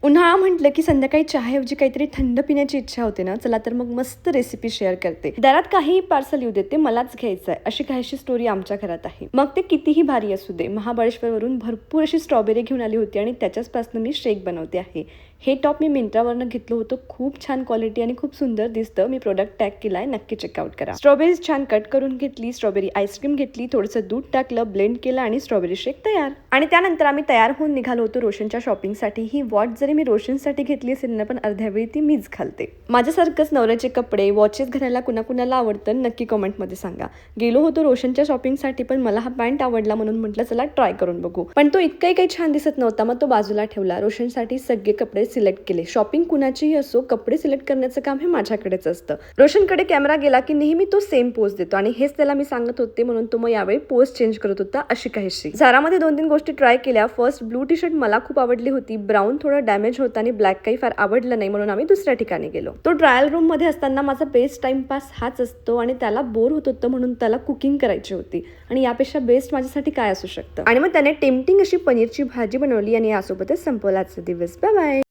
उन्हाळा म्हटलं की संध्याकाळी चहाऐवजी काहीतरी थंड पिण्याची इच्छा होते ना. चला तर मग मस्त रेसिपी शेअर करते. दारात काहीही पार्सल येऊ देते, मलाच घ्यायचं आहे अशी काहीशी स्टोरी आमच्या घरात आहे. मग ते कितीही भारी असू दे. महाबळेश्वरवरून भरपूर अशी स्ट्रॉबेरी घेऊन आली होती आणि त्याच्याचपासून मी शेक बनवते आहे. हे टॉप मी मिंत्रावरनं घेतलं होतं. खूप छान क्वालिटी आणि खूप सुंदर दिसतं. मी प्रोडक्ट टॅग केलाय, नक्की चेकआउट करा. स्ट्रॉबेरीज छान कट करून घेतली, स्ट्रॉबेरी आईस्क्रीम घेतली, थोडंसं दूध टाकलं, ब्लेंड केलं आणि स्ट्रॉबेरी शेक तयार. आणि त्यानंतर आम्ही तयार होऊन निघालो होतो रोशनच्या शॉपिंगसाठी. ही वॉच जरी मी रोशनसाठी घेतली असेल ना, पण अर्ध्या वेळी ती मीच घालते. माझ्यासारखंच नवऱ्याचे कपडे, वॉचेस घालायला कुणाकुणाला आवडतं नक्की कमेंटमध्ये सांगा. गेलो होतो रोशनच्या शॉपिंगसाठी, पण मला हा पॅन्ट आवडला म्हणून म्हटलं चला ट्राय करून बघू. पण तो इतकाही काही छान दिसत नव्हता, मग तो बाजूला ठेवला. रोशनसाठी सगळे कपडे सिलेक्ट केले. शॉपिंग कुणाचीही असो, कपडे सिलेक्ट करण्याचं काम हे माझ्याकडेच असतं. रोशनकडे कॅमेरा गेला की नेहमी तो सेम पोज देतो आणि हेच त्याला मी सांगत होते, म्हणून तो मग यावेळी पोज चेंज करत होता अशी काहीशी. झारामध्ये 2-3 गोष्टी ट्राय केल्या. फर्स्ट ब्लू टी शर्ट मला खूप आवडली होती. ब्राऊन थोडं डॅमेज होता आणि ब्लॅक काही फार आवडलं नाही, म्हणून आम्ही दुसऱ्या ठिकाणी गेलो. तो ट्रायल रूम मध्ये असताना माझा बेस्ट टाइमपास हाच असतो आणि त्याला बोर होत होतं, म्हणून त्याला कुकिंग करायची होती आणि यापेक्षा बेस्ट माझ्यासाठी काय असू शकतं. आणि मग त्याने टेम्पटिंग अशी पनीरची भाजी बनवली आणि यासोबतच संपवला आजचा दिवस. Bye bye.